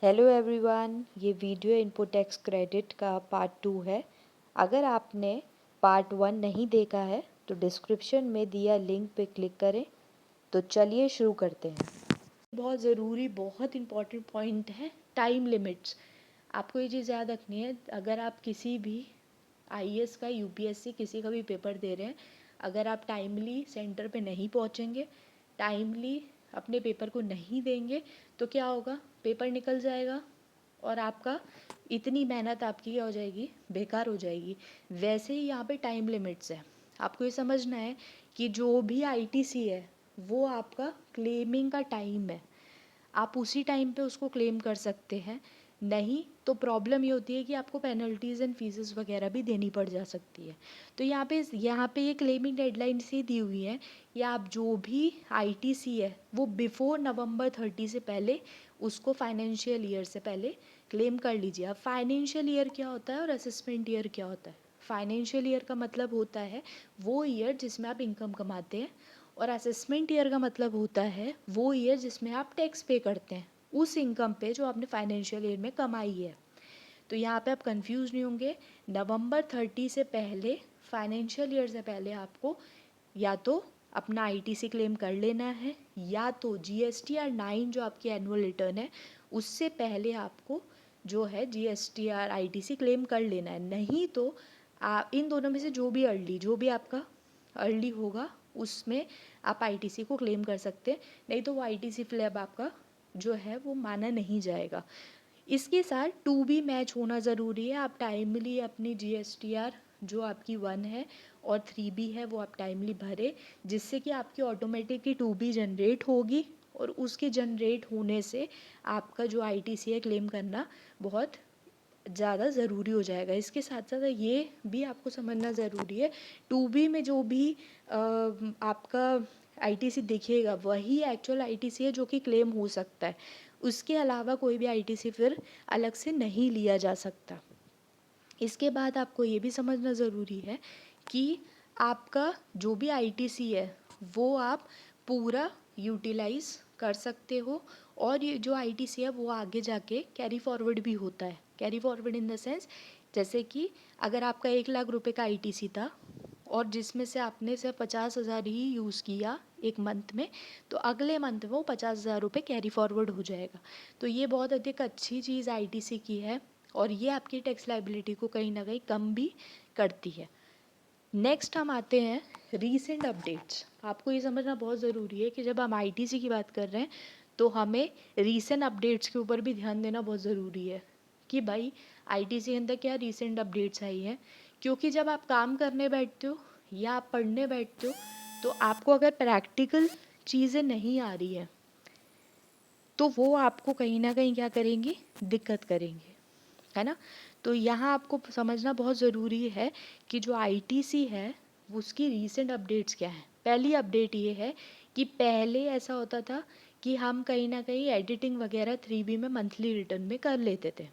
Hello everyone, ये video input tax credit का part 2 है। अगर आपने पार्ट 1 नहीं देखा है तो डिस्क्रिप्शन में दिया लिंक पे क्लिक करें। तो चलिए शुरू करते हैं। बहुत ज़रूरी, बहुत इम्पॉर्टेंट पॉइंट है टाइम लिमिट्स। आपको ये चीज़ याद रखनी है। अगर आप किसी भी आईएएस का, यूपीएससी किसी का भी पेपर दे रहे हैं, अगर आप टाइमली सेंटर पे नहीं पहुंचेंगे, टाइमली अपने पेपर को नहीं देंगे, तो क्या होगा, पेपर निकल जाएगा और आपका इतनी मेहनत आपकी क्या हो जाएगी, बेकार हो जाएगी। वैसे ही यहाँ पे टाइम लिमिट्स है। आपको ये समझना है कि जो भी आईटीसी है वो आपका क्लेमिंग का टाइम है। आप उसी टाइम पे उसको क्लेम कर सकते हैं, नहीं तो प्रॉब्लम ये होती है कि आपको पेनल्टीज़ एंड फीसेस वगैरह भी देनी पड़ जा सकती है। तो यहाँ पे ये क्लेमिंग डेडलाइन से दी हुई है कि आप जो भी आईटीसी है वो बिफोर नवंबर 30 से पहले उसको फाइनेंशियल ईयर से पहले क्लेम कर लीजिए। अब फाइनेंशियल ईयर क्या होता है और असेसमेंट ईयर क्या होता है? फाइनेंशियल ईयर का मतलब होता है वो ईयर जिसमें आप इनकम कमाते हैं, और असेसमेंट ईयर का मतलब होता है वो ईयर जिसमें आप टैक्स पे करते हैं उस इनकम पे जो आपने फाइनेंशियल ईयर में कमाई है। तो यहाँ पे आप कंफ्यूज नहीं होंगे। नवंबर 30 से पहले, फाइनेंशियल ईयर से पहले आपको या तो अपना आईटीसी क्लेम कर लेना है, या तो जीएसटीआर 9 जो आपकी एनुअल रिटर्न है उससे पहले आपको जो है जीएसटीआर आईटीसी क्लेम कर लेना है। नहीं तो इन दोनों में से जो भी आपका अर्ली होगा उसमें आप आईटीसी को क्लेम कर सकते हैं, नहीं तो वो आईटीसी फ्लैब आपका जो है वो माना नहीं जाएगा। इसके साथ 2B मैच होना ज़रूरी है। आप टाइमली अपनी जीएसटीआर जो आपकी 1 है और 3B है वो आप टाइमली भरे, जिससे कि आपकी ऑटोमेटिकली 2B जनरेट होगी, और उसके जनरेट होने से आपका जो आईटीसी है क्लेम करना बहुत ज़्यादा ज़रूरी हो जाएगा। इसके साथ साथ ये भी आपको समझना ज़रूरी है, 2B में जो भी आपका आईटीसी दिखेगा वही एक्चुअल आईटीसी है जो कि क्लेम हो सकता है। उसके अलावा कोई भी आईटीसी फिर अलग से नहीं लिया जा सकता। इसके बाद आपको ये भी समझना ज़रूरी है कि आपका जो भी आईटीसी है वो आप पूरा यूटिलाइज़ कर सकते हो, और ये जो आईटीसी है वो आगे जाके कैरी फॉरवर्ड भी होता है। Carry forward in the sense, जैसे कि अगर आपका 1 लाख रुपए का आईटीसी था और जिसमें से आपने सिर्फ 50,000 ही यूज़ किया एक मंथ में, तो अगले मंथ में वो 50,000 रुपये कैरी फॉरवर्ड हो जाएगा। तो ये बहुत अधिक अच्छी चीज़ आईटीसी की है, और ये आपकी टैक्स लाइबिलिटी को कहीं ना कहीं कम भी करती है। नेक्स्ट हम आते हैं रीसेंट अपडेट्स। आपको ये समझना बहुत ज़रूरी है कि जब हम आईटीसी की बात कर रहे हैं तो हमें रीसेंट अपडेट्स के ऊपर भी ध्यान देना बहुत ज़रूरी है कि भाई आईटीसी के अंदर क्या रीसेंट अपडेट्स आई हैं। क्योंकि जब आप काम करने बैठते हो या आप पढ़ने बैठते हो तो आपको अगर प्रैक्टिकल चीज़ें नहीं आ रही हैं तो वो आपको कहीं ना कहीं क्या करेंगी, दिक्कत करेंगे, है ना। तो यहाँ आपको समझना बहुत ज़रूरी है कि जो आईटीसी है उसकी रीसेंट अपडेट्स क्या है। पहली अपडेट ये है कि पहले ऐसा होता था कि हम कहीं ना कहीं एडिटिंग वगैरह 3B में मंथली रिटर्न में कर लेते थे,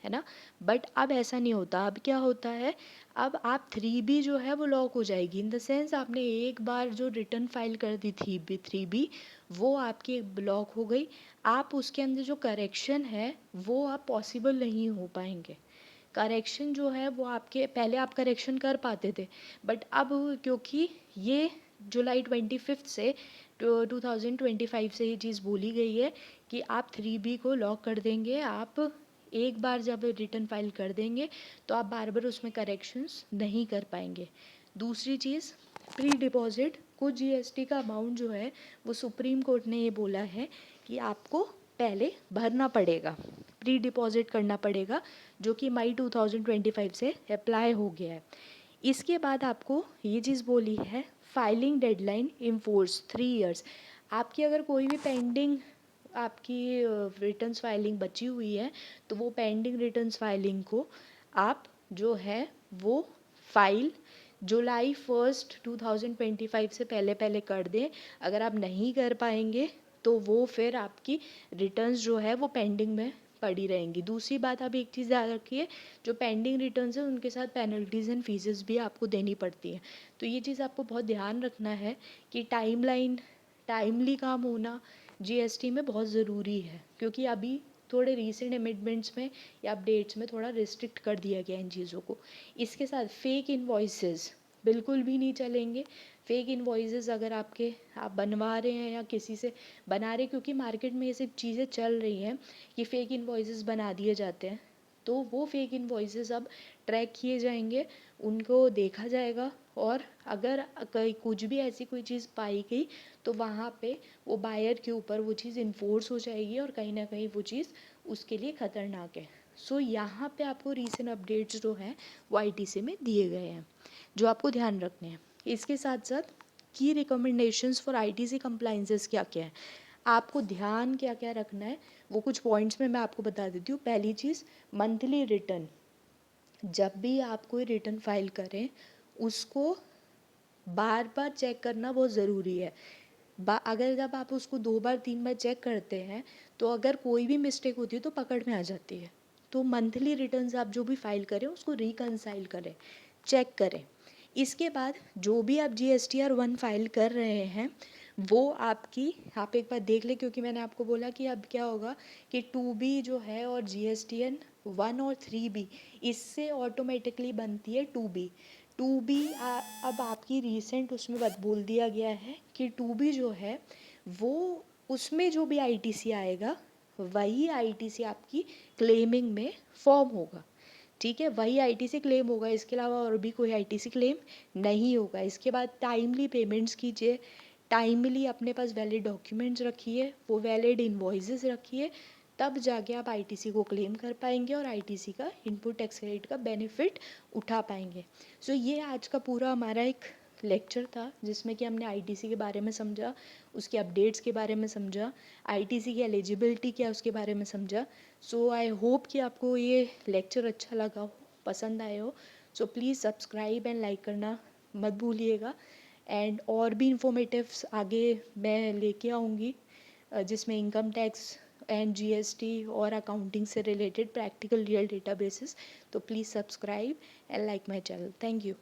है ना। बट अब ऐसा नहीं होता। अब क्या होता है, अब आप 3B जो है वो लॉक हो जाएगी, इन द सेंस आपने एक बार जो रिटर्न फाइल कर दी थी 3B वो आपकी ब्लॉक हो गई। आप उसके अंदर जो करेक्शन है वो अब पॉसिबल नहीं हो पाएंगे। करेक्शन जो है वो आपके पहले आप करेक्शन कर पाते थे, बट अब क्योंकि ये जुलाई 25 से 2025 से ये चीज़ बोली गई है कि आप 3B को लॉक कर देंगे। आप एक बार जब रिटर्न फाइल कर देंगे तो आप बार बार उसमें करेक्शंस नहीं कर पाएंगे। दूसरी चीज़, प्री डिपॉजिट को जीएसटी का अमाउंट जो है वो सुप्रीम कोर्ट ने ये बोला है कि आपको पहले भरना पड़ेगा, प्री डिपॉजिट करना पड़ेगा, जो कि मई 2025 से अप्लाई हो गया है। इसके बाद आपको ये चीज़ बोली है, filing deadline in force 3 years. आपकी अगर कोई भी पेंडिंग आपकी रिटर्न्स फाइलिंग बची हुई है तो वो पेंडिंग रिटर्न्स फाइलिंग को आप जो है वो फाइल जुलाई 1 2025 से पहले पहले कर दें। अगर आप नहीं कर पाएंगे तो वो फिर आपकी रिटर्न्स जो है वो पेंडिंग में पड़ी रहेंगी। दूसरी बात, आप एक चीज़ याद रखिए, जो पेंडिंग रिटर्न्स है उनके साथ पेनल्टीज़ एंड फीसेस भी आपको देनी पड़ती हैं। तो ये चीज़ आपको बहुत ध्यान रखना है कि टाइमलाइन, टाइमली काम होना जीएसटी में बहुत ज़रूरी है, क्योंकि अभी थोड़े रीसेंट अमेंडमेंट्स में या अपडेट्स में थोड़ा रिस्ट्रिक्ट कर दिया गया इन चीज़ों को। इसके साथ फेक इनवॉइसेस बिल्कुल भी नहीं चलेंगे। फेक इनवॉइसेस अगर आप बनवा रहे हैं या किसी से बना रहे, क्योंकि मार्केट में ये सब चीज़ें चल रही हैं कि फ़ेक इनवॉइसेस बना दिए जाते हैं, तो वो फेक इनवॉइसेस अब ट्रैक किए जाएंगे, उनको देखा जाएगा, और अगर कहीं कुछ भी ऐसी कोई चीज़ पाई गई तो वहाँ पे वो बायर के ऊपर वो चीज़ इन्फोर्स हो जाएगी और कहीं ना कहीं वो चीज़ उसके लिए ख़तरनाक है। सो यहाँ पे आपको रीसेंट अपडेट्स जो हैं वो आईटीसी में दिए गए हैं जो आपको ध्यान रखने हैं। इसके साथ साथ की रिकमेंडेशंस फॉर आईटीसी कंप्लाइंसेस क्या क्या है, आपको ध्यान क्या क्या रखना है, वो कुछ पॉइंट्स में मैं आपको बता देती हूँ। पहली चीज़, मंथली रिटर्न। जब भी आप कोई रिटर्न फाइल करें उसको बार बार चेक करना बहुत ज़रूरी है। अगर जब आप उसको 2 बार 3 बार चेक करते हैं तो अगर कोई भी मिस्टेक होती है तो पकड़ में आ जाती है। तो मंथली रिटर्न्स आप जो भी फाइल करें उसको रिकनसाइल करें, चेक करें। इसके बाद जो भी आप GSTR 1 फाइल कर रहे हैं वो आप एक बार देख लें, क्योंकि मैंने आपको बोला कि अब क्या होगा कि 2B जो है और GSTN 1 और 3B इससे ऑटोमेटिकली बनती है 2B। 2B अब आपकी रीसेंट उसमें बोल दिया गया है कि 2B जो है वो उसमें जो भी आईटीसी आएगा वही आईटीसी आपकी क्लेमिंग में फॉर्म होगा। ठीक है, वही आईटीसी क्लेम होगा, इसके अलावा और भी कोई आईटीसी क्लेम नहीं होगा। इसके बाद टाइमली पेमेंट्स कीजिए, टाइमली अपने पास वैलिड डॉक्यूमेंट्स रखिए, वो वैलिड इन्वॉइसेस रखिए, तब जाके आप आईटीसी को क्लेम कर पाएंगे और आईटीसी का इनपुट टैक्स क्रेडिट का बेनिफिट उठा पाएंगे। सो ये आज का पूरा हमारा एक लेक्चर था जिसमें कि हमने आईटीसी के बारे में समझा, उसके अपडेट्स के बारे में समझा, आईटीसी की एलिजिबिलिटी क्या है उसके बारे में समझा। सो आई होप कि आपको ये लेक्चर अच्छा लगा हो, पसंद आए हो। So please subscribe and like करना मत भूलिएगा। एंड और भी इंफॉर्मेटिव्स आगे मैं लेके आऊँगी जिसमें इनकम टैक्स एंड जीएसटी और अकाउंटिंग से रिलेटेड प्रैक्टिकल रियल डेटाबेसेस। तो please subscribe and like my channel. Thank you.